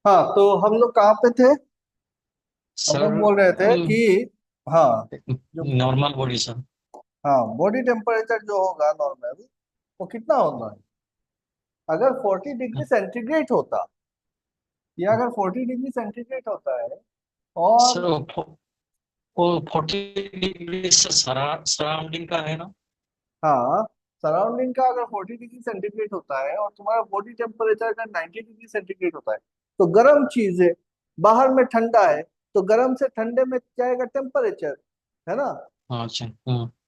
हाँ, तो हम लोग कहाँ पे थे? हम सर लोग बोल रहे थे कि हाँ, जो नॉर्मल बॉडी सर। हाँ बॉडी टेम्परेचर जो होगा नॉर्मल, वो कितना होगा? अगर 40 डिग्री सेंटीग्रेड होता, या अगर 40 डिग्री सेंटीग्रेड होता है सर और वो 40 डिग्री से सराउंडिंग का है ना। हाँ, सराउंडिंग का अगर 40 डिग्री सेंटीग्रेड होता है और तुम्हारा बॉडी टेम्परेचर अगर 90 डिग्री सेंटीग्रेड होता है, तो गर्म चीज है, बाहर में ठंडा है, तो गर्म से ठंडे में जाएगा टेम्परेचर, है ना? हाँ अच्छा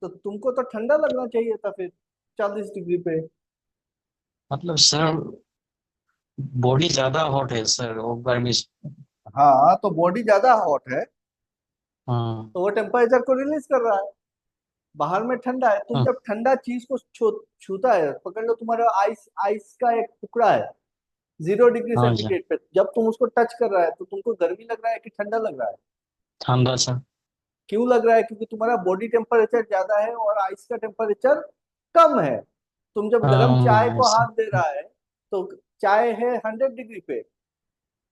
तो तुमको तो ठंडा लगना चाहिए था फिर 40 डिग्री पे। मतलब सर बॉडी ज्यादा हॉट है सर, वो गर्मी हाँ, तो बॉडी ज्यादा हॉट है, हाँ तो वो टेम्परेचर को रिलीज कर रहा है। बाहर में ठंडा है, तुम हाँ जब ठंडा चीज को छूता है, पकड़ लो तुम्हारा आइस आइस का एक टुकड़ा है 0 डिग्री हाँ सर। सेंटीग्रेड पे, जब तुम उसको टच कर रहा है तो तुमको गर्मी लग रहा है कि ठंडा लग रहा है? ठंडा सर। क्यों लग रहा है? क्योंकि तुम्हारा बॉडी टेम्परेचर ज्यादा है और आइस का टेम्परेचर कम है। तुम जब गर्म चाय को ऐसा। हाथ दे रहा है, तो चाय है 100 डिग्री पे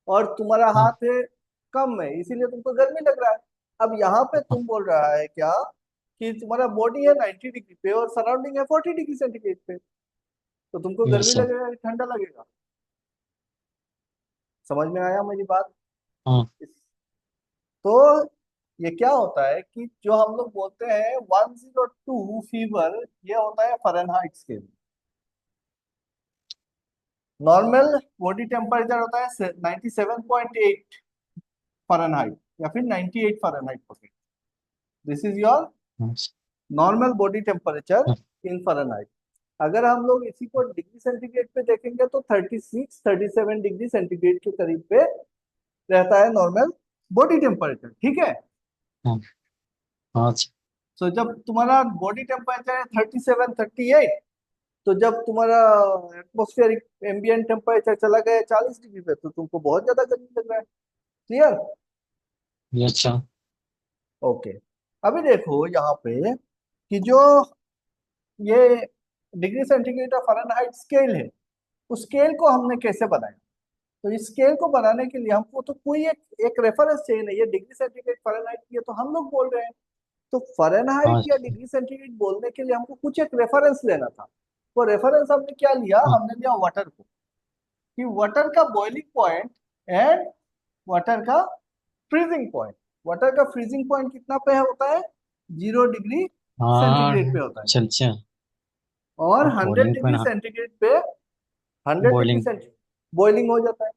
और तुम्हारा हाँ हाथ है कम है, इसीलिए तुमको गर्मी लग रहा है। अब यहाँ पे तुम बोल रहा है क्या कि तुम्हारा बॉडी है 90 डिग्री पे और सराउंडिंग है 40 डिग्री सेंटीग्रेड पे, तो तुमको यस गर्मी सर। लगेगा कि ठंडा लगेगा? समझ में आया मेरी बात? हाँ तो ये क्या होता है कि जो हम लोग बोलते हैं 102 फीवर, ये होता है Fahrenheit scale. Normal body temperature होता है 97.8 फ़ारेनहाइट, या फिर 98 फ़ारेनहाइट पकड़। दिस इज योर हाँ नॉर्मल बॉडी टेम्परेचर हाँ, इन फ़ारेनहाइट। अगर हम लोग इसी को डिग्री सेंटीग्रेड पे देखेंगे तो 36-37 डिग्री सेंटीग्रेड के करीब पे रहता है नॉर्मल बॉडी टेम्परेचर, ठीक है? हाँ हाँ सर। तो जब तुम्हारा बॉडी टेम्परेचर है 37-38, तो जब तुम्हारा एटमोस्फेरिक एम्बियंट टेम्परेचर चला गया 40 डिग्री पे, तो तुमको बहुत ज्यादा गर्मी लग रहा है। क्लियर? Yes sir. ओके। अभी देखो यहाँ पे कि जो ये डिग्री सेंटीग्रेड और फ़ारेनहाइट स्केल है, उस स्केल को हमने कैसे बनाया? तो इस स्केल को बनाने के लिए हमको तो कोई एक रेफरेंस चाहिए, नहीं, ये डिग्री सेंटीग्रेड फ़ारेनहाइट की है तो हम लोग बोल रहे हैं। तो फ़ारेनहाइट हाँ या डिग्री सेंटीग्रेड बोलने के लिए हमको कुछ एक रेफरेंस लेना था। वो रेफरेंस हमने क्या लिया? हाँ हमने लिया वाटर को, कि वाटर का बॉइलिंग पॉइंट एंड वाटर का फ्रीजिंग पॉइंट। वाटर का फ्रीजिंग पॉइंट कितना पे होता है? 0 डिग्री सेंटीग्रेड पे हाँ, होता है। चल चल। और अब hundred bowling degree point. Centigrade पे 100 डिग्री बॉलिंग। सेंटीग्रेड बॉइलिंग हो जाता है।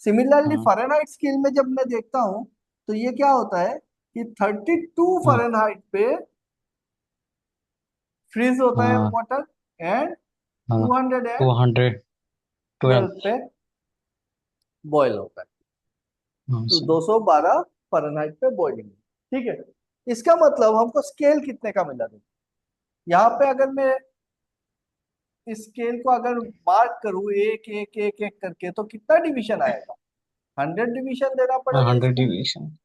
सिमिलरली हाँ फ़ारेनहाइट स्केल में जब मैं देखता हूँ, तो ये क्या होता है कि 32 हाँ फ़ारेनहाइट पे फ्रीज होता है हाँ वाटर, एंड हाँ। 212। 212 पे बॉयल होता है। हाँ तो सर। 212 फ़ारेनहाइट पे बॉइलिंग, ठीक है? इसका मतलब हमको स्केल कितने का मिला? देखो, यहाँ पे अगर मैं इस स्केल को अगर मार्क करूँ एक एक एक एक करके, तो कितना डिवीजन आएगा? 100 डिवीजन देना हाँ पड़ेगा 100 इसमें। डिवीजन।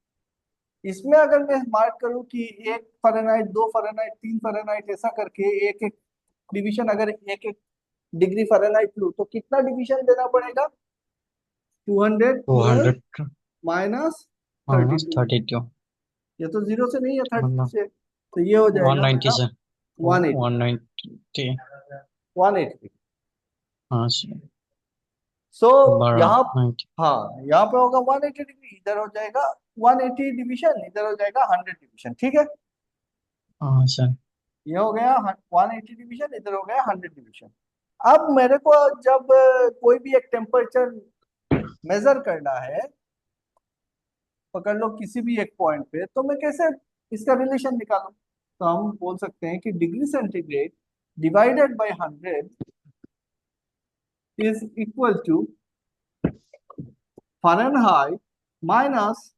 इसमें अगर मैं मार्क करूँ कि 1 फ़ारेनहाइट, 2 फ़ारेनहाइट, 3 फ़ारेनहाइट, ऐसा करके एक एक डिवीजन, अगर एक एक डिग्री फ़ारेनहाइट लूँ, तो कितना डिवीजन देना पड़ेगा? 212 200। माइनस हाँ 32। 32। ये तो जीरो से नहीं है, 32 मतलब से, तो ये हो जाएगा 190 मेरा से। 180। 190। 180। हाँ सर। सो बारह यहाँ, 90। हाँ, यहाँ पे होगा 180 डिग्री, इधर हो जाएगा 180 डिवीजन, इधर हो जाएगा 100 डिवीजन, ठीक है? हाँ सर। ये हो गया 180 डिवीजन, इधर हो गया 100 डिवीजन। अब मेरे को जब कोई भी एक टेम्परेचर मेजर करना है, पकड़ लो किसी भी एक पॉइंट पे, तो मैं कैसे इसका रिलेशन निकालूं? तो हम बोल सकते हैं कि degree centigrade divided by 100 is equal to Fahrenheit minus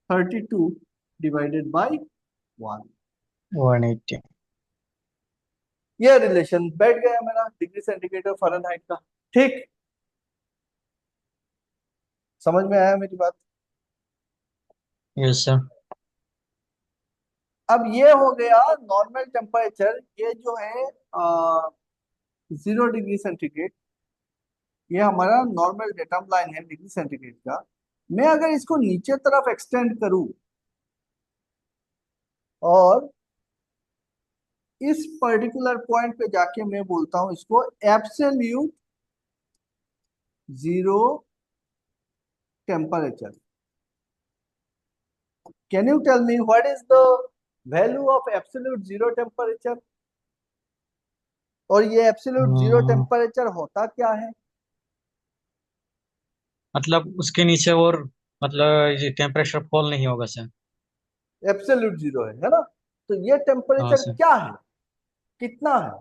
32 divided by 1। 180। ये रिलेशन बैठ गया मेरा डिग्री सेंटीग्रेड और फ़ारेनहाइट का। ठीक, समझ में आया मेरी बात? Yes sir. अब ये हो गया नॉर्मल टेम्परेचर, ये जो है 0 डिग्री सेंटीग्रेड, ये हमारा नॉर्मल डेटम लाइन है डिग्री सेंटीग्रेड का। मैं अगर इसको नीचे तरफ एक्सटेंड करूं और इस पर्टिकुलर पॉइंट पे जाके मैं बोलता हूं इसको absolute zero temperature, can you tell me what is the value of absolute zero temperature? और ये एब्सोल्यूट जीरो अ, टेम्परेचर होता क्या है? मतलब उसके नीचे और मतलब ये टेम्परेचर फॉल नहीं होगा सर। एब्सोल्यूट जीरो है ना? तो ये हाँ टेम्परेचर सर। क्या है, कितना है?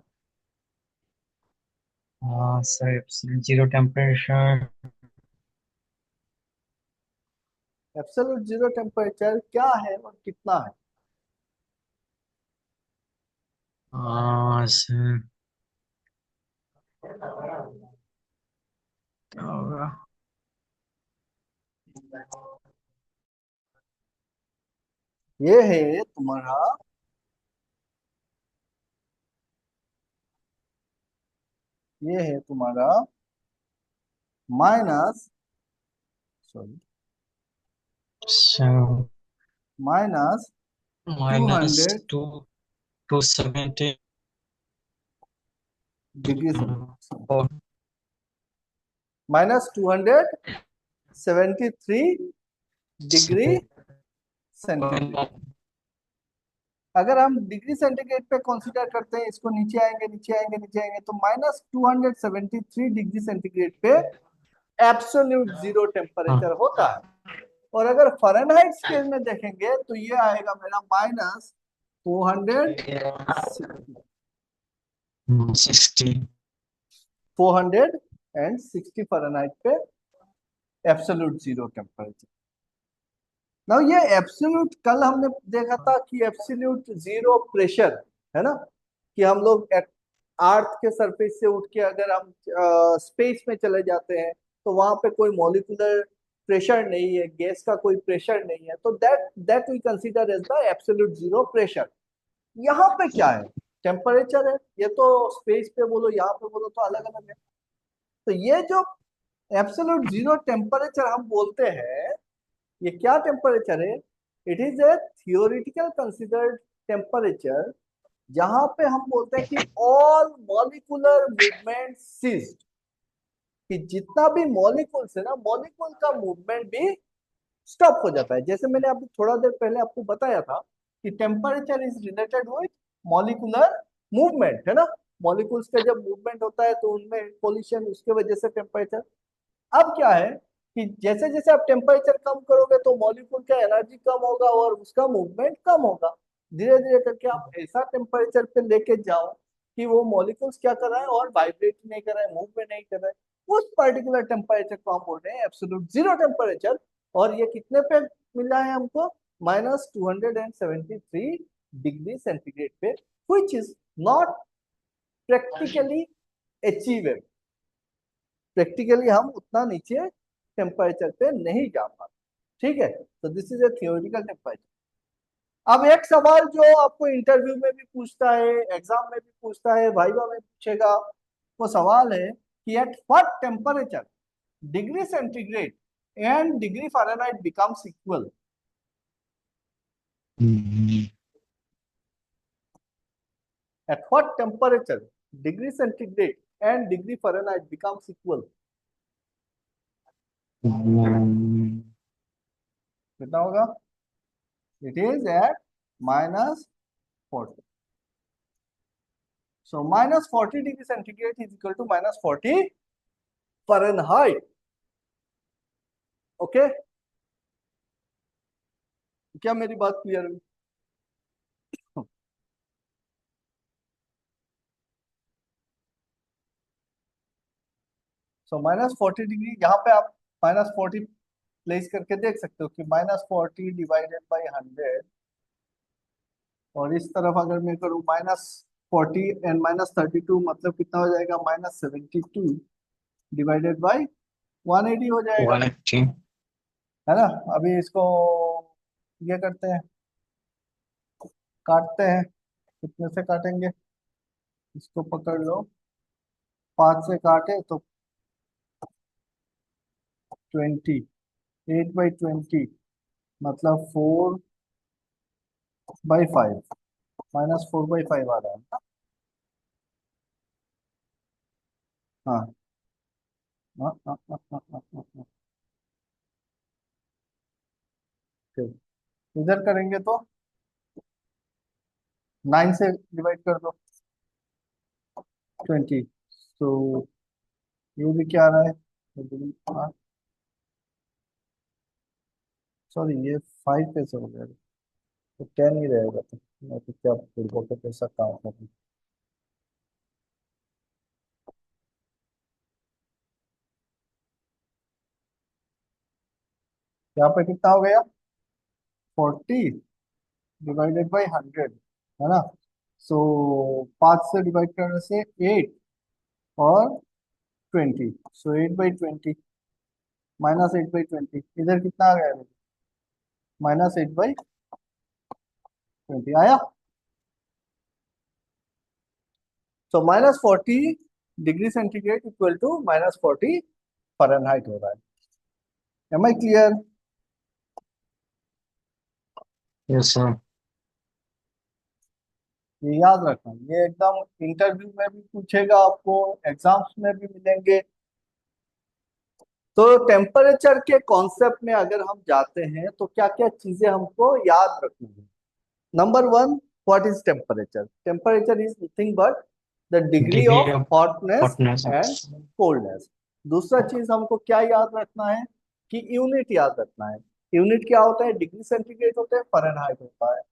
हाँ sir, zero temperature. Absolute zero temperature क्या है और कितना है? हाँ सर, क्या होगा? ये है तुम्हारा, ये है तुम्हारा minus, sorry, minus two minus hundred 270। Degree centigrade, -273 degree centigrade. अगर हम डिग्री सेंटीग्रेड पे कंसीडर करते हैं, इसको नीचे आएंगे नीचे आएंगे नीचे आएंगे, तो -273 डिग्री सेंटीग्रेड पे एब्सोल्यूट जीरो टेम्परेचर होता है। और अगर फ़ारेनहाइट स्केल में देखेंगे तो ये आएगा मेरा -460, 60। 460 फ़ारेनहाइट पे एब्सोल्यूट जीरो टेम्परेचर। ना ये एब्सोल्यूट, कल हमने देखा था कि एब्सोल्यूट जीरो प्रेशर है ना, कि हम लोग अर्थ के सरफेस से उठ के अगर हम स्पेस में चले जाते हैं तो वहां पे कोई मॉलिक्यूलर प्रेशर नहीं है, गैस का कोई प्रेशर नहीं है, तो that that we consider as the absolute zero pressure. यहाँ पे क्या है, टेम्परेचर है। ये तो स्पेस पे बोलो यहाँ पे बोलो तो अलग अलग है। तो ये जो एब्सोल्यूट जीरो टेम्परेचर हम बोलते हैं, ये क्या टेम्परेचर है? It is a theoretical considered temperature, जहां पे हम बोलते हैं कि ऑल मॉलिकुलर मूवमेंट सीज्ड, कि जितना भी मॉलिक्यूल्स है ना, मॉलिक्यूल का मूवमेंट भी स्टॉप हो जाता है। जैसे मैंने अभी थोड़ा देर पहले आपको बताया था कि temperature is related with molecular movement, है ना। मॉलिक्यूल्स का जब मूवमेंट होता है तो उनमें पोल्यूशन, उसके वजह से टेम्परेचर। अब क्या है कि जैसे जैसे आप टेम्परेचर कम करोगे तो मॉलिक्यूल का एनर्जी कम होगा और उसका मूवमेंट कम होगा। धीरे धीरे करके आप ऐसा टेम्परेचर पे लेके जाओ कि वो मॉलिक्यूल्स क्या कर रहा है, और वाइब्रेट नहीं कर रहा है, मूव भी नहीं कर रहा है, उस पर्टिकुलर टेम्परेचर को हम बोल रहे हैं एब्सोल्यूट जीरो टेम्परेचर। और ये कितने पे मिला है हमको? -273 डिग्री सेंटीग्रेड पे, which is not practically achievable. Practically हम उतना नीचे टेम्परेचर पे नहीं जा पाते। ठीक है, तो this is a theoretical temperature. अब एक सवाल जो आपको इंटरव्यू में भी पूछता है, एग्जाम में भी पूछता है, वाइवा में पूछेगा, वो सवाल है कि at what temperature degree centigrade and degree Fahrenheit becomes equal? At what temperature degree centigrade and degree Fahrenheit becomes equal? कितना होगा? It is at -40। So -40 degree centigrade is equal to -40 Fahrenheit. Okay, क्या मेरी बात clear हुई? सो -40 degree, यहाँ पे आप -40 place करके देख सकते हो कि -40 डिवाइडेड बाई 100, और इस तरफ अगर मैं करूँ -40 एंड -32, मतलब कितना हो जाएगा? -72 डिवाइडेड बाई 180 हो जाएगा, 180। है ना। अभी इसको ये करते हैं, काटते हैं। कितने से काटेंगे? इसको पकड़ लो, 5 से काटे तो 20, 8/20 मतलब 4/5, -4/5 आ रहा है ना। हाँ हाँ हाँ हाँ हाँ हाँ हाँ, हाँ। ठीक, इधर करेंगे तो 9 से डिवाइड कर दो 20, तो ये भी क्या आ रहा है, सॉरी ये 5 कैसे हो गया, तो 10 ही रहेगा, तो मैं तो क्या बुड़बक का कैसा काम करूँ। यहाँ पे कितना हो गया, 40/100, है ना। सो 5 से डिवाइड करने से 8 और 20, सो 8/20 -8/20, इधर कितना आ गया, -8/20 आया। सो -40 degree centigrade equal to -40 Fahrenheit हो रहा है। Am I clear. Yes sir. ये याद रखना, ये एकदम इंटरव्यू में भी पूछेगा आपको, एग्जाम्स में भी मिलेंगे। तो टेम्परेचर के कॉन्सेप्ट में अगर हम जाते हैं तो क्या क्या चीजें हमको याद रखनी है। Number one, what is temperature? Temperature is nothing but the degree degree of of hotness hotness. And coldness. दूसरा चीज हमको क्या याद रखना है कि यूनिट याद रखना है। यूनिट क्या होता है, डिग्री सेंटीग्रेड होता है, फ़ारेनहाइट होता है।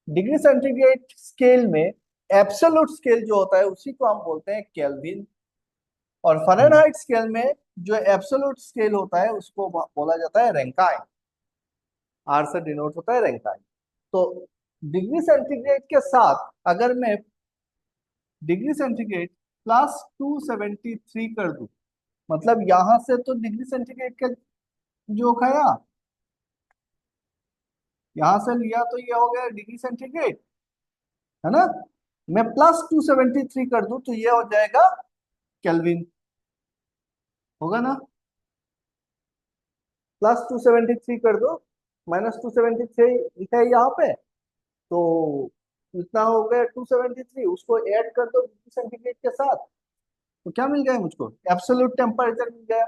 डिग्री सेंटीग्रेड स्केल में एब्सोल्यूट स्केल जो होता है उसी को हम बोलते हैं केल्विन, और फ़ारेनहाइट स्केल में जो एब्सोल्यूट स्केल होता है उसको बोला जाता है रैंकाइन। आर से डिनोट होता है रैंकाइन। तो डिग्री सेंटीग्रेड के साथ अगर मैं डिग्री सेंटीग्रेड +273 कर दूं, मतलब यहां से तो डिग्री सेंटीग्रेड का जो खाया, यहां से लिया तो ये हो गया डिग्री सेंटीग्रेड, है ना। मैं +273 कर दूं तो ये हो जाएगा केल्विन, होगा ना। +273 कर दो, -273 लिखा है यहाँ पे, तो इतना हो गया 273, उसको ऐड कर दो डिग्री सेंटीग्रेड के साथ, तो क्या मिल गया मुझको, एब्सोल्यूट टेम्परेचर मिल गया।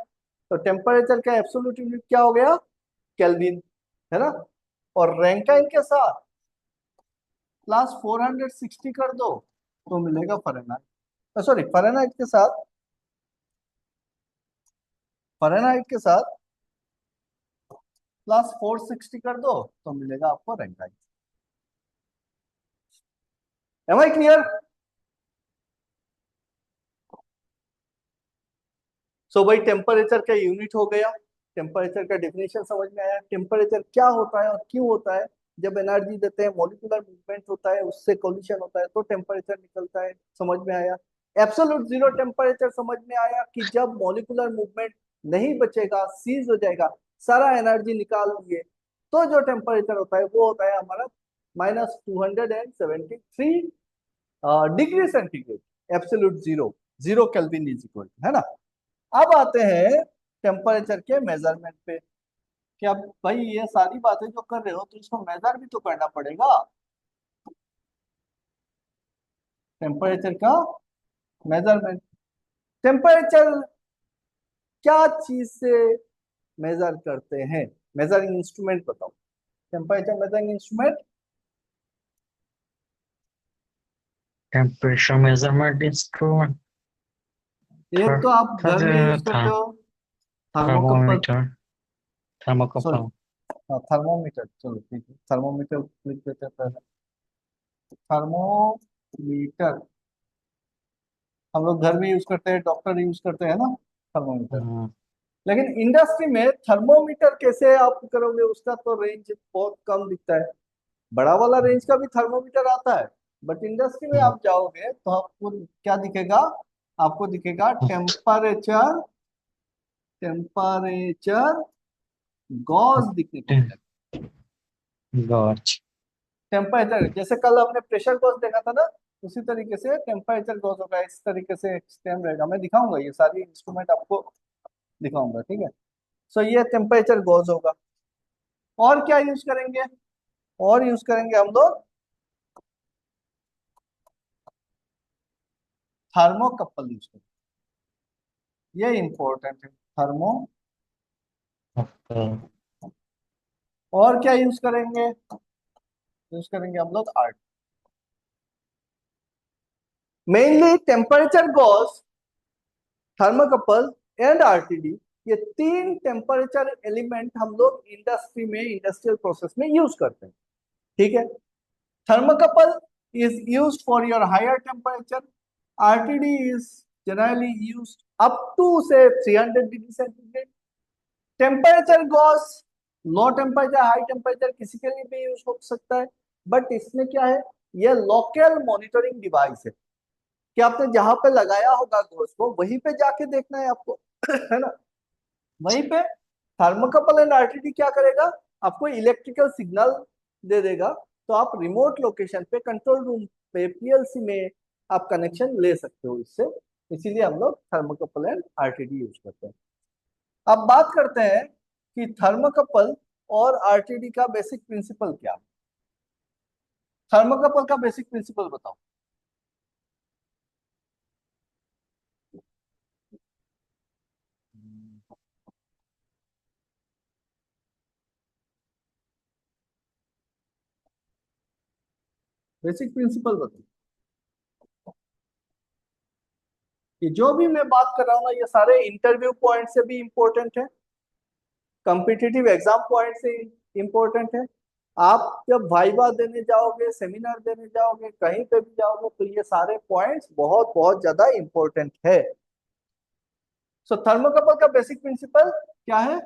तो टेम्परेचर का एब्सोल्यूट यूनिट क्या हो गया, केल्विन, है ना। और रैंकाइन के साथ +460 कर दो तो मिलेगा फ़ारेनहाइट, सॉरी फ़ारेनहाइट के साथ +460 कर दो तो मिलेगा आपको Rankine. Am I clear. So भाई टेम्परेचर का यूनिट हो गया, टेम्परेचर का डेफिनेशन समझ में आया, टेम्परेचर क्या होता है और क्यों होता है। जब एनर्जी देते हैं, मॉलिक्यूलर मूवमेंट होता है, उससे कोलिशन होता है तो टेम्परेचर निकलता है, समझ में आया। एब्सोल्यूट जीरो टेम्परेचर समझ में आया कि जब मॉलिक्यूलर मूवमेंट नहीं बचेगा, सीज हो जाएगा, सारा एनर्जी निकाल लिए, तो जो टेम्परेचर होता है वो होता है हमारा -273 degree centigrade, absolute zero, 0 kelvin is equal, है ना। अब आते हैं टेम्परेचर के मेजरमेंट पे। कि अब भाई ये सारी बातें जो कर रहे हो तो इसको मेजर भी तो करना पड़ेगा, टेम्परेचर का मेजरमेंट। टेम्परेचर क्या चीज से मेजर करते हैं, मेजरिंग इंस्ट्रूमेंट बताओ, temperature measuring instrument. Temperature measurement instrument. एक तो आप घर में यूज था करते हो, thermocouple, thermometer, sorry, thermocouple. Thermometer, चलो ठीक है, थर्मोमीटर लिख देते हैं पहले। थर्मोमीटर हम लोग घर में यूज करते हैं, डॉक्टर यूज करते हैं ना थर्मोमीटर। लेकिन इंडस्ट्री में थर्मोमीटर कैसे आप करोगे, उसका तो रेंज बहुत कम दिखता है। बड़ा वाला रेंज का भी थर्मोमीटर आता है, बट इंडस्ट्री में आप जाओगे तो आपको क्या दिखेगा, आपको दिखेगा टेम्परेचर, टेम्परेचर गॉज दिखने को मिलेगा। गॉज। टेम्परेचर जैसे कल हमने प्रेशर गॉज देखा था ना, उसी तरीके से टेम्परेचर गॉज होगा, इस तरीके से एक्सटेंड रहेगा। मैं दिखाऊंगा, ये सारी इंस्ट्रूमेंट आपको दिखाऊंगा, ठीक है। सो ये टेम्परेचर गोज होगा। और क्या यूज करेंगे? और यूज करेंगे हम लोग थर्मोकपल यूज करेंगे। ये इंपॉर्टेंट है, थर्मो। ओके। और क्या यूज करेंगे? यूज करेंगे हम लोग art. Mainly temperature goes, thermocouple and RTD, ये तीन टेम्परेचर एलिमेंट हम लोग इंडस्ट्री में, इंडस्ट्रियल प्रोसेस में यूज करते हैं। ठीक है। Thermocouple is used for your higher temperature. RTD is generally used up to say 300 degree centigrade. Temperature goes low temperature, high temperature किसी के लिए भी यूज हो सकता है। बट इसमें क्या है, ये लोकल मॉनिटरिंग डिवाइस है कि आपने जहां पे लगाया होगा गोस को वहीं पे जाके देखना है आपको है ना। वहीं पे थर्मोकपल एंड आरटीडी क्या करेगा, आपको इलेक्ट्रिकल सिग्नल दे देगा, तो आप रिमोट लोकेशन पे कंट्रोल रूम पे पीएलसी में आप कनेक्शन ले सकते हो इससे। इसीलिए हम लोग थर्मोकपल एंड आरटीडी यूज करते हैं। अब बात करते हैं कि थर्मोकपल और आरटीडी का बेसिक प्रिंसिपल क्या है। थर्मोकपल का बेसिक प्रिंसिपल बताओ। बेसिक प्रिंसिपल बताओ। कि जो भी मैं बात कर रहा हूँ ना, ये सारे इंटरव्यू पॉइंट से भी इंपॉर्टेंट है, कॉम्पिटिटिव एग्जाम पॉइंट से इंपॉर्टेंट है। आप जब वाइवा देने जाओगे, सेमिनार देने जाओगे, कहीं पे भी जाओगे, तो ये सारे पॉइंट्स बहुत बहुत ज्यादा इंपॉर्टेंट है। सो थर्मोकपल का बेसिक प्रिंसिपल क्या है?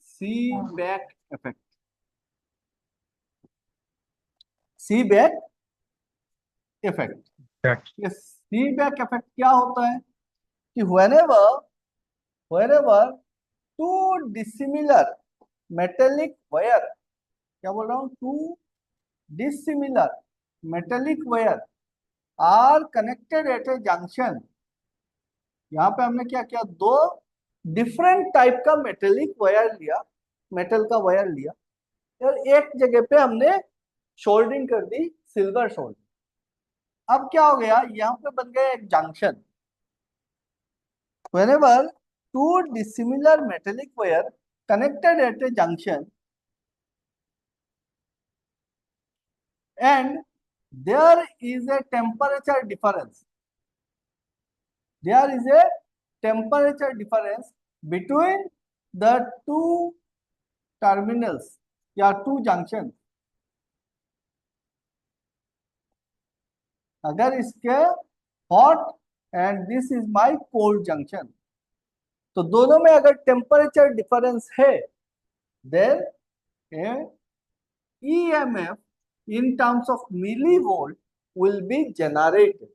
सी बैक इफेक्ट। सी बैक इफेक्ट। ये सी बैक इफेक्ट क्या होता है कि whenever two dissimilar metallic wire, क्या बोल रहा हूँ, to dissimilar metallic wire are connected at a junction। यहाँ पे हमने क्या किया, दो डिफरेंट टाइप का मेटेलिक वायर लिया, मेटल का वायर लिया, और एक जगह पे हमने शोल्डिंग कर दी, सिल्वर शोल्डिंग। अब क्या हो गया, यहाँ पे बन गया एक junction. whenever two dissimilar metallic wire connected at a junction and there is a temperature difference, there is a temperature difference between the two terminals या टू जंक्शन। अगर इसके hot end this is my cold junction, तो दोनों में अगर temperature difference है, then EMF in terms of millivolt will be generated.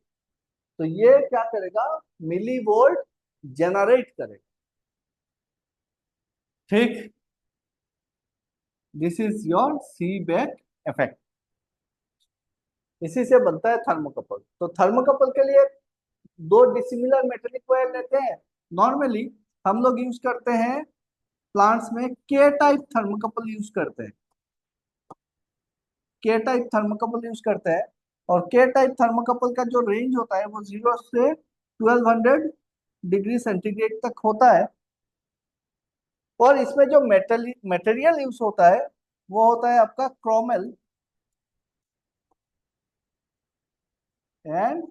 तो ये क्या करेगा, मिली वोल्ट जनरेट करेगा। ठीक, this is your Seebeck effect. इसी से बनता है थर्मोकपल। तो थर्मोकपल के लिए दो डिसिमिलर मेटेलिक वायर लेते हैं। नॉर्मली हम लोग यूज करते हैं प्लांट्स में के टाइप थर्मोकपल यूज करते हैं, के टाइप थर्मोकपल यूज करते हैं। और के टाइप थर्मोकपल का जो रेंज होता है वो 0 से 1200 डिग्री सेंटीग्रेड तक होता है। और इसमें जो मटेरियल यूज होता है वो होता है आपका क्रोमेल एंड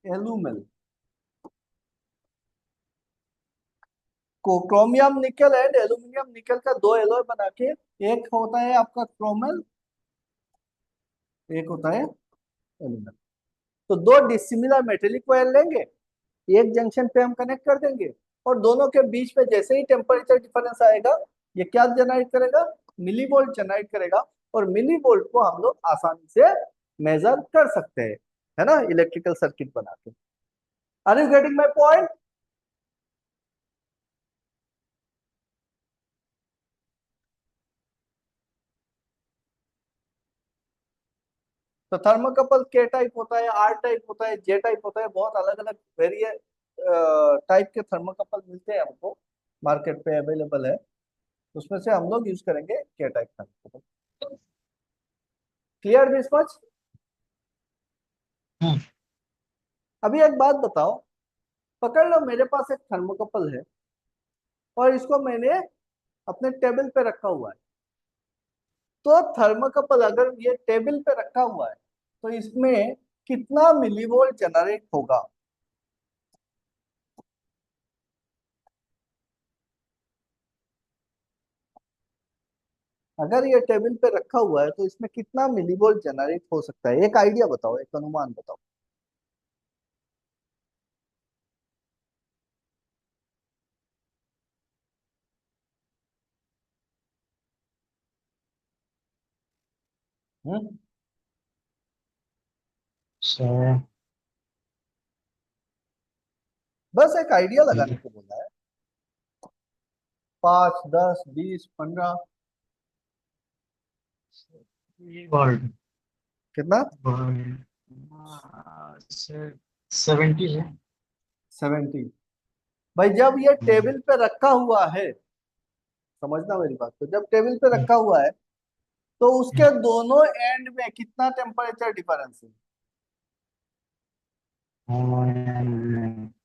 एलुमिल। को क्रोमियम निकल एंड एल्यूमिनियम निकल का दो एलॉय बना के, एक होता है आपका क्रोमल, एक होता है एल्यूमिनियम। तो दो डिसिमिलर मेटेलिक वायर लेंगे, एक जंक्शन पे हम कनेक्ट कर देंगे, और दोनों के बीच में जैसे ही टेम्परेचर डिफरेंस आएगा, ये क्या जनरेट करेगा, मिली वोल्ट जनरेट करेगा। और मिली वोल्ट को हम लोग आसानी से मेजर कर सकते हैं, है ना, इलेक्ट्रिकल सर्किट बना के। Are you getting my point? तो थर्मोकपल के टाइप होता है, आर टाइप होता है, जे टाइप होता है, बहुत अलग अलग वेरिए टाइप के थर्मोकपल मिलते हैं हमको, मार्केट पे अवेलेबल है, उसमें से हम लोग यूज करेंगे के type thermocouple. Clear this much? Hmm. अभी एक बात बताओ, पकड़ लो मेरे पास एक थर्मोकपल है और इसको मैंने अपने टेबल पे रखा हुआ है। तो थर्मोकपल अगर ये टेबल पे रखा हुआ है तो इसमें कितना मिलीवोल्ट जनरेट होगा? अगर ये टेबल पे रखा हुआ है तो इसमें कितना मिलीवोल्ट जनरेट हो सकता है? एक आइडिया बताओ, एक अनुमान बताओ। हम्म सो बस एक आइडिया लगाने को बोला है। 5, 10, 20, 15? वर्ल्ड कितना? सर 70 है। 70? भाई जब ये हम्म। टेबल पे रखा हुआ है, समझना मेरी बात को, जब टेबल पे रखा हुआ है तो उसके दोनों एंड में कितना टेम्परेचर डिफरेंस है?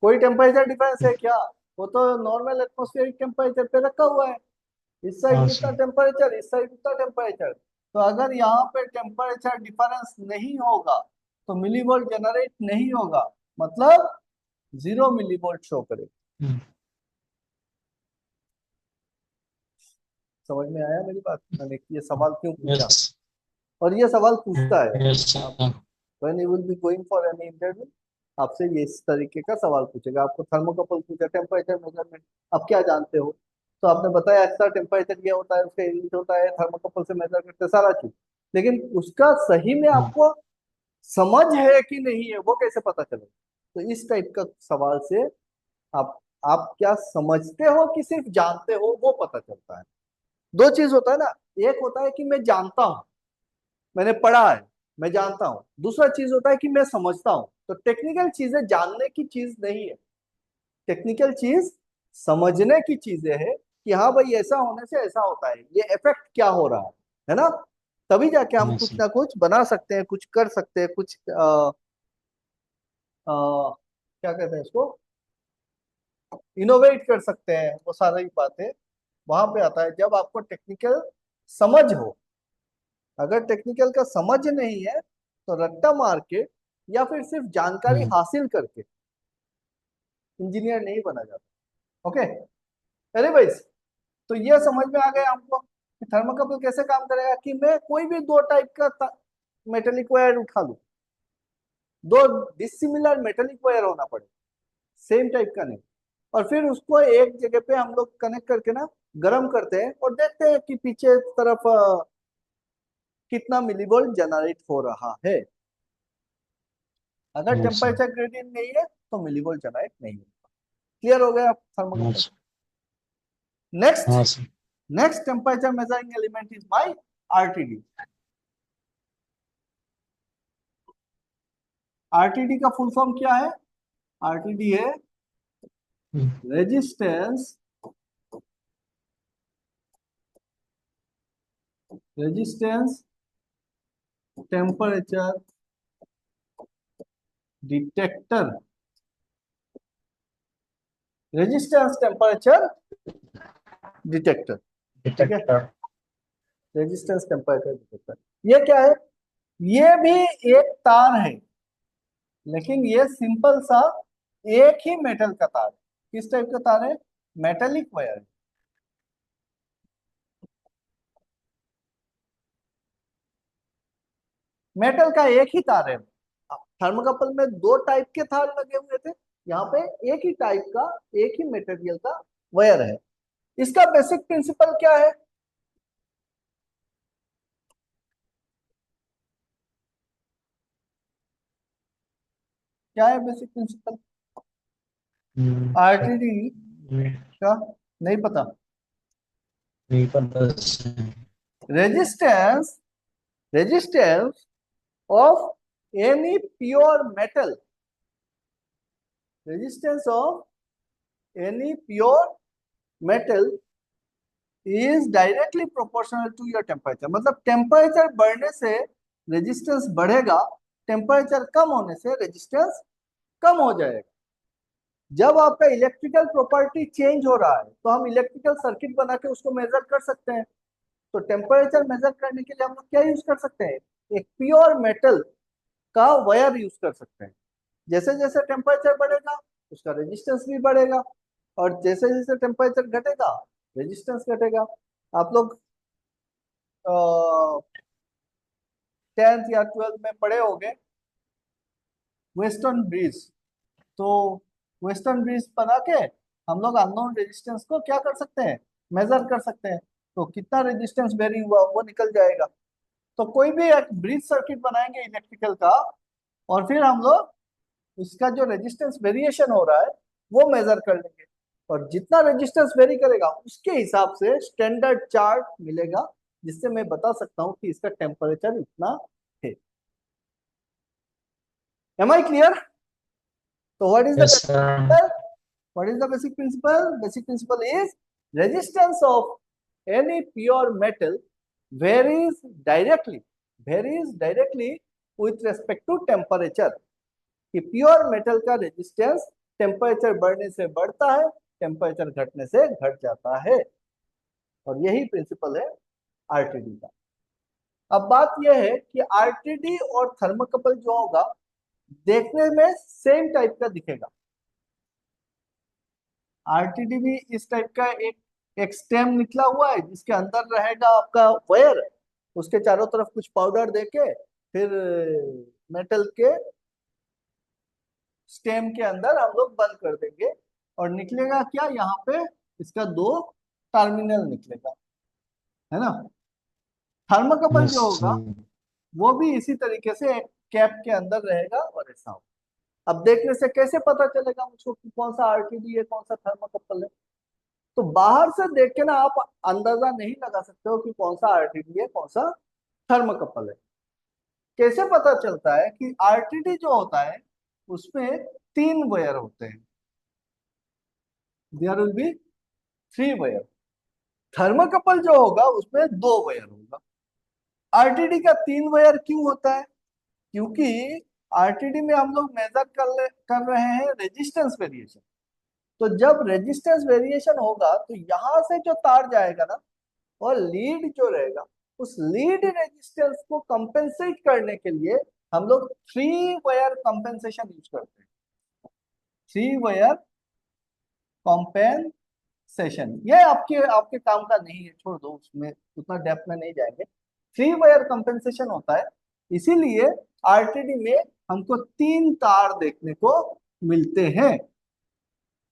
कोई टेम्परेचर डिफरेंस है क्या? वो तो नॉर्मल एटमॉस्फेरिक टेम्परेचर पे रखा हुआ है। इस साइड हाँ जितना सर। टेम्परेचर, इस साइड उतना टेम्परेचर। तो अगर यहाँ पे टेम्परेचर डिफरेंस नहीं होगा तो मिलीवोल्ट जनरेट नहीं होगा, मतलब 0 मिलीवोल्ट शो करे। हम्म। समझ में आया मेरी बात? मैंने ये सवाल क्यों पूछा? यस। और ये सवाल पूछता है यस आप sir. When you will be going for any interview, आपसे ये इस तरीके का सवाल पूछेगा। आपको थर्मोकपल पूछा, टेम्परेचर मेजरमेंट, आप क्या जानते हो? तो आपने बताया ऐसा टेम्परेचर ये होता है, उसका यूनिट होता है, थर्मोकपल से मेजर करते हैं, सारा चीज। लेकिन उसका सही में हम्म। आपको समझ है कि नहीं है वो कैसे पता चलेगा? तो इस टाइप का सवाल से आप आप क्या समझते हो कि सिर्फ जानते हो, वो पता चलता है। दो चीज होता है ना, एक होता है कि मैं जानता हूं, मैंने पढ़ा है, मैं जानता हूँ। दूसरा चीज होता है कि मैं समझता हूँ। तो टेक्निकल चीजें जानने की चीज नहीं है, टेक्निकल चीज समझने की चीजें है कि हाँ भाई ऐसा होने से ऐसा होता है, ये इफेक्ट क्या हो रहा है ना? तभी जाके हम हाँ कुछ सर। ना कुछ बना सकते हैं, कुछ कर सकते हैं, कुछ क्या कहते हैं इसको, इनोवेट कर सकते हैं। वो सारी बातें वहां पे आता है जब आपको टेक्निकल समझ हो। अगर टेक्निकल का समझ नहीं है तो रट्टा मार के या फिर सिर्फ जानकारी हम्म। हासिल करके इंजीनियर नहीं बना जाता। ओके, अरे भाई, तो ये समझ में आ गया हमको कि थर्मोकपल कैसे काम करेगा, कि मैं कोई भी दो टाइप का मेटेलिक वायर उठा लूं, दो डिसिमिलर मेटेलिक वायर होना पड़े, सेम टाइप का नहीं, और फिर उसको एक जगह पे हम लोग कनेक्ट करके ना गर्म करते हैं और देखते हैं कि पीछे तरफ कितना मिलीवोल्ट जनरेट हो रहा है। अगर हाँ सर। टेम्परेचर ग्रेडियंट नहीं है तो मिलीवोल्ट जनरेट नहीं होगा। क्लियर हो गया हाँ थर्मोकपल? सर। नेक्स्ट, हाँ sir. Next temperature measuring element is my RTD. RTD का फुल फॉर्म क्या है? आरटीडी है hmm. Resistance, resistance temperature detector, resistance temperature detector. ठीक है, डिटेक्टर। Resistance temperature detector. ये क्या है? ये भी एक तार है, लेकिन ये सिंपल सा एक ही मेटल का तार है। किस टाइप का तार है? मेटेलिक वायर है। मेटल का एक ही तार है। थर्मोकपल में दो टाइप के तार लगे हुए थे, यहाँ पे एक ही टाइप का, एक ही मटेरियल का वायर है। इसका बेसिक प्रिंसिपल क्या है? क्या है बेसिक प्रिंसिपल हम्म। आरटीडी नहीं का? नहीं पता? नहीं पता सर। Resistance, resistance of any pure metal, resistance of any pure metal is directly proportional to your temperature. मतलब टेम्परेचर बढ़ने से रेजिस्टेंस बढ़ेगा, टेम्परेचर कम होने से रेजिस्टेंस कम हो जाएगा। जब आपका इलेक्ट्रिकल प्रॉपर्टी चेंज हो रहा है तो हम इलेक्ट्रिकल सर्किट बना के उसको मेजर कर सकते हैं। तो टेम्परेचर मेजर करने के लिए हम लोग क्या यूज कर सकते हैं, एक प्योर मेटल का वायर यूज कर सकते हैं। जैसे जैसे टेम्परेचर बढ़ेगा उसका रेजिस्टेंस भी बढ़ेगा, और जैसे जैसे टेम्परेचर घटेगा रेजिस्टेंस घटेगा। आप लोग 10th या 12th में पढ़े होंगे वेस्टर्न ब्रिज। तो वेस्टर्न ब्रिज बना के हम लोग अननोन रेजिस्टेंस को क्या कर सकते हैं, मेजर कर सकते हैं। तो कितना रेजिस्टेंस वेरी हुआ वो निकल जाएगा। तो कोई भी एक ब्रिज सर्किट बनाएंगे इलेक्ट्रिकल का, और फिर हम लोग उसका जो रेजिस्टेंस वेरिएशन हो रहा है वो मेजर कर लेंगे, और जितना रेजिस्टेंस वेरी करेगा उसके हिसाब से स्टैंडर्ड चार्ट मिलेगा, जिससे मैं बता सकता हूँ कि इसका टेम्परेचर इतना है। Am I clear? तो what is the yes sir. Principle? What is the basic principle? Basic principle is resistance of any pure metal varies directly varies directly with respect to temperature। कि pure metal का resistance temperature बढ़ने से बढ़ता है, temperature घटने से घट जाता है, और यही प्रिंसिपल है आरटीडी का। अब बात यह है कि आरटीडी और थर्मोकपल जो होगा देखने में सेम टाइप का दिखेगा। आरटीडी भी इस टाइप का एक स्टेम निकला हुआ है जिसके अंदर रहेगा आपका वायर, उसके चारों तरफ कुछ पाउडर देके फिर मेटल के स्टेम के अंदर हम लोग बंद कर देंगे, और निकलेगा क्या यहाँ पे, इसका दो टर्मिनल निकलेगा, है ना। थर्मोकपल यस जो होगा सर। वो भी इसी तरीके से एक कैप के अंदर रहेगा और ऐसा होगा। अब देखने से कैसे पता चलेगा मुझको कि कौन सा आरटीडी है कौन सा थर्मोकपल है? तो बाहर से देख के ना आप अंदाजा नहीं लगा सकते हो कि कौन सा आरटीडी है कौन सा थर्मोकपल है। कैसे पता चलता है कि आरटीडी जो होता है उसमें 3 वायर होते हैं, there will be 3 wire. Thermocouple जो होगा उसमें 2 वायर होगा। आरटीडी का 3 वायर क्यों होता है? क्योंकि आरटीडी में हम लोग मेजर कर रहे हैं रेजिस्टेंस वेरिएशन। तो जब रेजिस्टेंस वेरिएशन होगा तो यहां से जो तार जाएगा ना, और लीड जो रहेगा, उस लीड रेजिस्टेंस को कंपेंसेट करने के लिए हम लोग 3 वायर कंपेंसेशन यूज करते हैं। 3 वायर कंपेंसेशन ये आपके आपके काम का नहीं है, छोड़ दो, उसमें उतना डेप्थ में नहीं जाएंगे। 3 वायर कंपेंसेशन होता है, इसीलिए आरटीडी में हमको 3 तार देखने को मिलते हैं,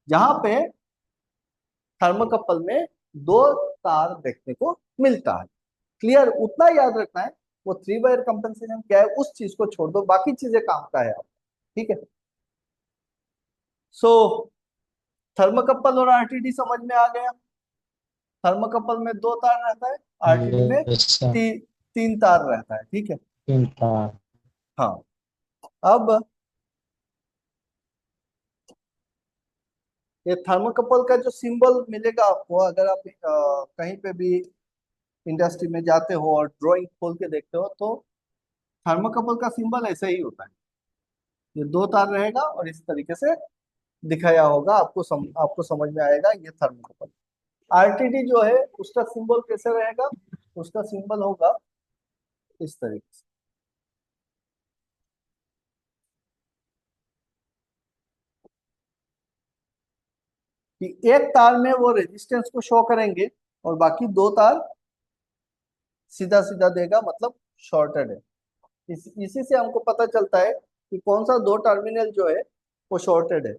जहां पे थर्मोकपल में 2 तार देखने को मिलता है। क्लियर? उतना याद रखना है, वो 3 वायर कंपेंसेशन क्या है उस चीज को छोड़ दो, बाकी चीजें काम का है आप। ठीक है। सो थर्मोकपल और आरटीडी समझ में आ गया। थर्मोकपल में 2 तार रहता है, आरटीडी में यस सर। 3 तार रहता है। ठीक है। चिंता। हाँ। अब ये थर्मोकपल का जो सिंबल मिलेगा आपको, अगर आप कहीं पे भी इंडस्ट्री में जाते हो और ड्राइंग खोल के देखते हो तो थर्मोकपल का सिंबल ऐसे ही होता है। ये 2 तार रहेगा और इस तरीके से दिखाया होगा, आपको समझ में आएगा ये थर्मोकपल। आरटीडी जो है उसका सिंबल कैसे रहेगा? उसका सिंबल होगा इस तरीके से। कि एक तार में वो रेजिस्टेंस को शो करेंगे और बाकी 2 तार सीधा सीधा देगा, मतलब शॉर्टेड है। इसी से हमको पता चलता है कि कौन सा 2 टर्मिनल जो है वो शॉर्टेड है।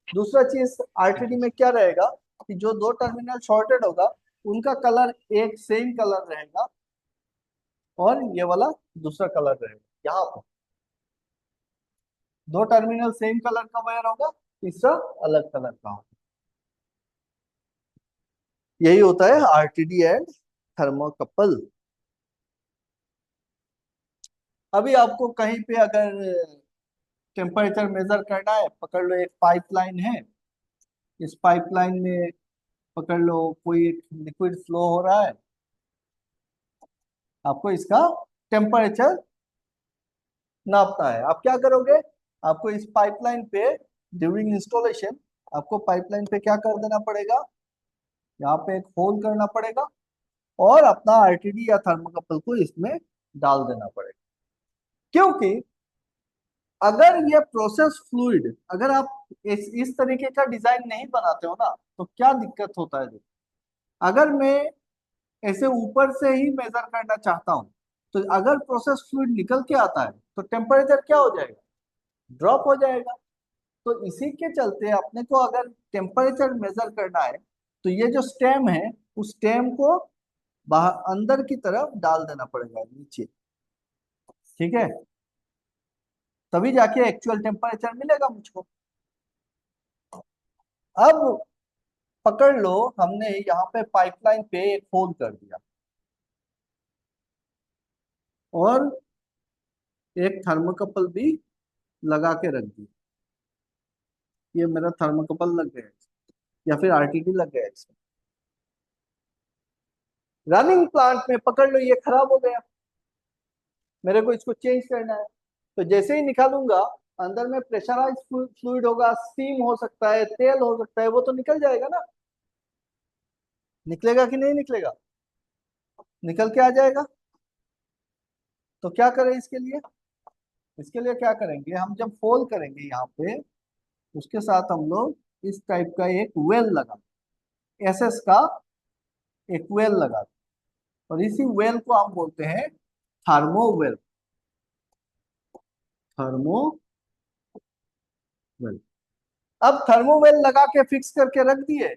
दूसरा चीज आरटीडी में क्या रहेगा कि जो 2 टर्मिनल शॉर्टेड होगा उनका कलर एक सेम कलर रहेगा, और ये वाला दूसरा कलर रहेगा। यहाँ पर 2 टर्मिनल सेम कलर का वायर होगा, तीसरा अलग कलर का होगा। यही होता है आरटीडी एंड थर्मोकपल। अभी आपको कहीं पे अगर टेम्परेचर मेजर करना है, पकड़ लो एक पाइपलाइन है, इस पाइपलाइन में पकड़ लो कोई एक लिक्विड फ्लो हो रहा है, आपको इसका टेम्परेचर नापना है। आप क्या करोगे, आपको इस पाइपलाइन पे ड्यूरिंग इंस्टॉलेशन आपको पाइपलाइन पे क्या कर देना पड़ेगा, यहाँ पे एक होल करना पड़ेगा और अपना आरटीडी या थर्मोकपल को इसमें डाल देना पड़ेगा। क्योंकि अगर ये प्रोसेस फ्लूइड, अगर आप इस तरीके का डिजाइन नहीं बनाते हो ना, तो क्या दिक्कत होता है, अगर मैं ऐसे ऊपर से ही मेजर करना चाहता हूं, तो अगर प्रोसेस फ्लूइड निकल के आता है तो टेम्परेचर क्या हो जाएगा, ड्रॉप हो जाएगा। तो इसी के चलते अपने को अगर टेम्परेचर मेजर करना है, तो ये जो स्टेम है उस स्टेम को बाहर अंदर की तरफ डाल देना पड़ेगा नीचे, ठीक है, तभी जाके एक्चुअल टेम्परेचर मिलेगा मुझको। अब पकड़ लो हमने यहाँ पे पाइपलाइन पे एक होल कर दिया और एक थर्मोकपल भी लगा के रख दिया, ये मेरा थर्मोकपल लग गया है, या फिर आरटीडी लग गया है इसमें। रनिंग प्लांट में पकड़ लो ये खराब हो गया, मेरे को इसको चेंज करना है, तो जैसे ही निकालूंगा अंदर में प्रेशराइज फ्लूइड होगा, स्टीम हो सकता है, तेल हो सकता है, वो तो निकल जाएगा ना, निकलेगा कि नहीं निकलेगा, निकल के आ जाएगा। तो क्या करें इसके लिए, इसके लिए क्या करेंगे, हम जब फोल करेंगे यहाँ पे, उसके साथ हम लोग इस टाइप का एक वेल लगा, एसएस का एक वेल लगा, और इसी वेल को हम बोलते हैं थर्मोवेल, थर्मोवेल। अब थर्मोवेल लगा के फिक्स करके रख दिए,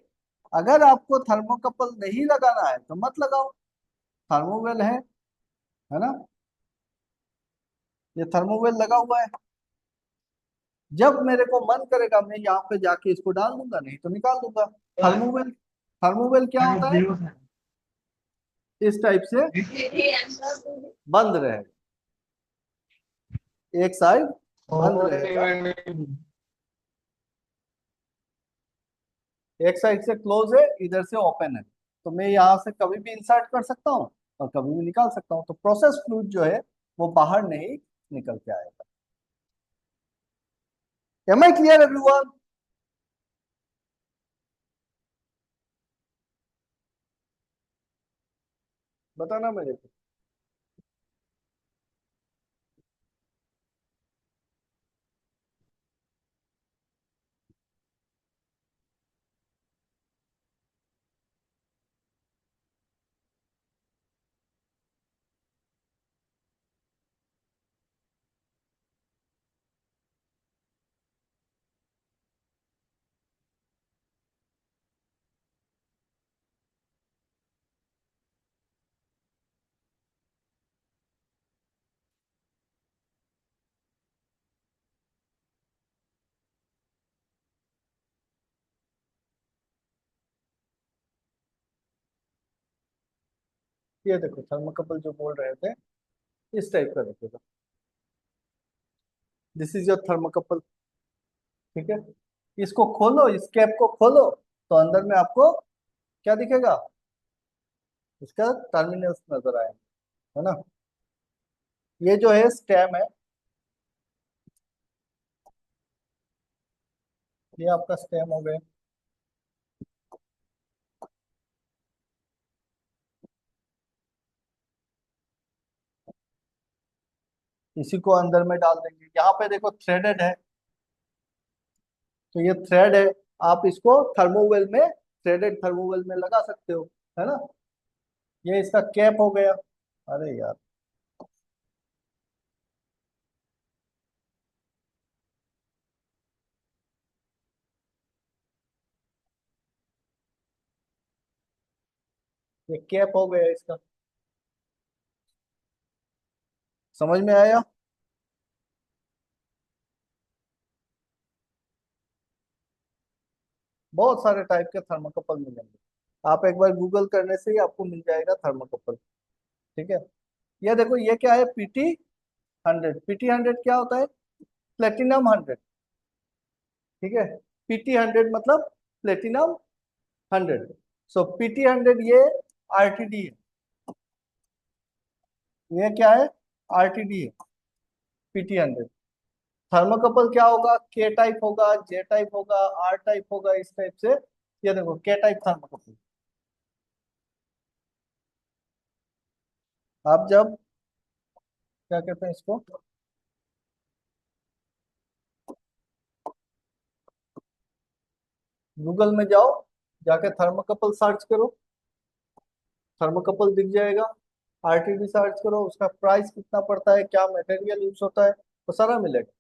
अगर आपको थर्मोकपल नहीं लगाना है तो मत लगाओ, थर्मोवेल है ना, ये थर्मोवेल लगा हुआ है, जब मेरे को मन करेगा मैं यहाँ पे जाके इसको डाल दूंगा, नहीं तो निकाल दूंगा। थर्मोवेल, थर्मोवेल क्या होता है, इस टाइप से बंद रहेगा, एक साइड बंद रहेगा, एक साइड से क्लोज है, इधर से ओपन है, तो मैं यहाँ से कभी भी इंसर्ट कर सकता हूँ और कभी भी निकाल सकता हूँ, तो प्रोसेस फ्लूइड जो है वो बाहर नहीं निकल के आएगा। Am I clear everyone? बताना मेरे को। ये देखो थर्मोकपल जो बोल रहे थे, इस टाइप का दिखेगा, दिस इज योर थर्मोकपल, ठीक है, इसको खोलो, इस कैप को खोलो, तो अंदर में आपको क्या दिखेगा, इसका टर्मिनल्स नजर आएगा, है ना, ये जो है स्टेम है, ये आपका स्टेम हो गया, इसी को अंदर में डाल देंगे, यहाँ पे देखो थ्रेडेड है, तो ये थ्रेड है, आप इसको थर्मोवेल में, थ्रेडेड थर्मोवेल में लगा सकते हो, है ना, ये इसका कैप हो गया। अरे यार, ये कैप हो गया इसका, समझ में आया? बहुत सारे टाइप के थर्मोकपल मिलेंगे, आप एक बार गूगल करने से ही आपको मिल जाएगा थर्मोकपल, ठीक है। ये देखो ये क्या है, पीटी 100, पीटी 100 क्या होता है, प्लेटिनम 100, ठीक है। PT 100 मतलब प्लेटिनम 100। सो PT 100 ये RTD है, ये क्या है, RTD है PT 100। थर्मोकपल क्या होगा, K टाइप होगा, J टाइप होगा, R टाइप होगा, इस टाइप से। ये देखो K टाइप थर्मोकपल। आप जब, क्या कहते हैं इसको, गूगल में जाओ, जाके थर्मोकपल सर्च करो, थर्मोकपल दिख जाएगा। RTD सर्च करो, उसका प्राइस कितना पड़ता है, क्या मटेरियल यूज होता है, वो सारा मिलेगा।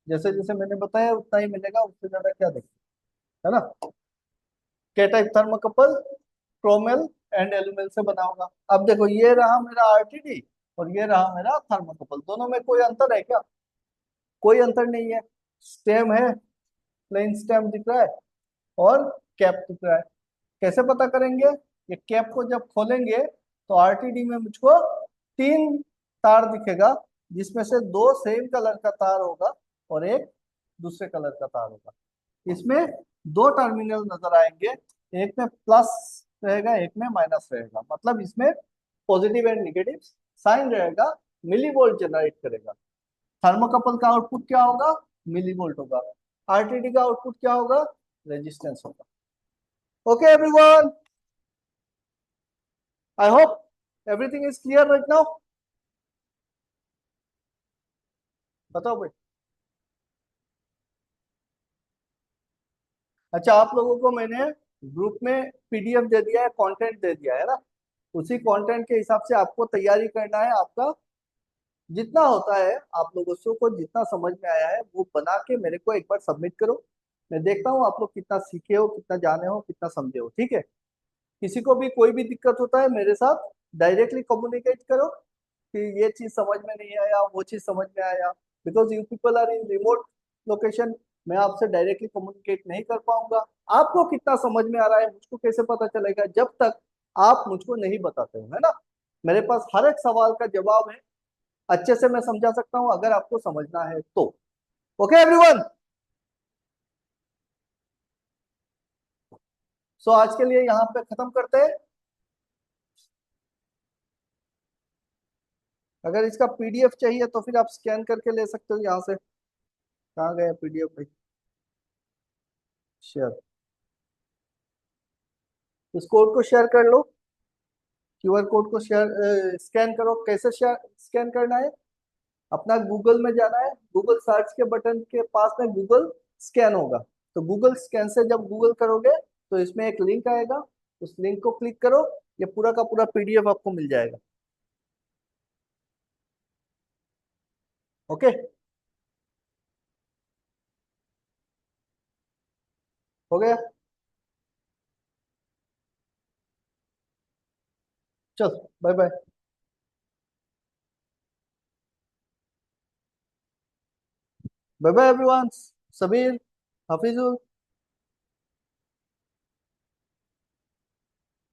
जैसे जैसे मैंने बताया उतना ही मिलेगा, उससे ज्यादा क्या देखिए, है ना। के टाइप थर्मोकपल क्रोमेल एंड एल्यूमेल से बना होगा। अब देखो ये रहा मेरा RTD और ये रहा मेरा थर्मोकपल, दोनों में कोई अंतर है क्या, कोई अंतर नहीं है। स्टेम है, प्लेन स्टेम दिख रहा है, और कैप दिख रहा है। कैसे पता करेंगे, ये कैप को जब खोलेंगे तो RTD में मुझको 3 तार दिखेगा, जिसमें से 2 सेम कलर का तार होगा और एक दूसरे कलर का तार होगा। इसमें 2 टर्मिनल नजर आएंगे, एक में प्लस रहेगा, एक में माइनस रहेगा, मतलब इसमें पॉजिटिव एंड निगेटिव साइन रहेगा, मिली वोल्ट जनरेट करेगा। थर्मोकपल का आउटपुट क्या होगा, मिली वोल्ट होगा। RTD का आउटपुट क्या होगा, रेजिस्टेंस होगा। Okay everyone, I hope everything is clear right now. बताओ भाई। अच्छा, आप लोगों को मैंने ग्रुप में PDF दे दिया है, कंटेंट दे दिया है ना, उसी कंटेंट के हिसाब से आपको तैयारी करना है। आपका जितना होता है, आप लोगों को जितना समझ में आया है वो बना के मेरे को एक बार सबमिट करो। मैं देखता हूँ आप लोग कितना सीखे हो, कितना जाने हो, कितना समझे हो, ठीक है। किसी को भी कोई भी दिक्कत होता है मेरे साथ डायरेक्टली कम्युनिकेट करो कि ये चीज समझ में नहीं आया, वो चीज समझ में आया। Because you people are in remote location, मैं आपसे डायरेक्टली कम्युनिकेट नहीं कर पाऊंगा। आपको कितना समझ में आ रहा है मुझको कैसे पता चलेगा, जब तक आप मुझको नहीं बताते हो, है ना। मेरे पास हर एक सवाल का जवाब है, अच्छे से मैं समझा सकता हूं अगर आपको समझना है तो। ओके एवरीवन, सो आज के लिए यहाँ पे खत्म करते हैं। अगर इसका PDF चाहिए तो फिर आप स्कैन करके ले सकते हो यहाँ से। कहाँ गया PDF भाई, शेयर, इस कोड को शेयर कर लो, QR कोड को शेयर स्कैन करो। कैसे शेयर स्कैन करना है, अपना गूगल में जाना है, गूगल सर्च के बटन के पास में गूगल स्कैन होगा, तो गूगल स्कैन से जब गूगल करोगे तो इसमें एक लिंक आएगा, उस लिंक को क्लिक करो, ये पूरा का पूरा PDF आपको मिल जाएगा। ओके, हो गया, चल bye bye. Bye bye everyone, Sabir, Hafizul.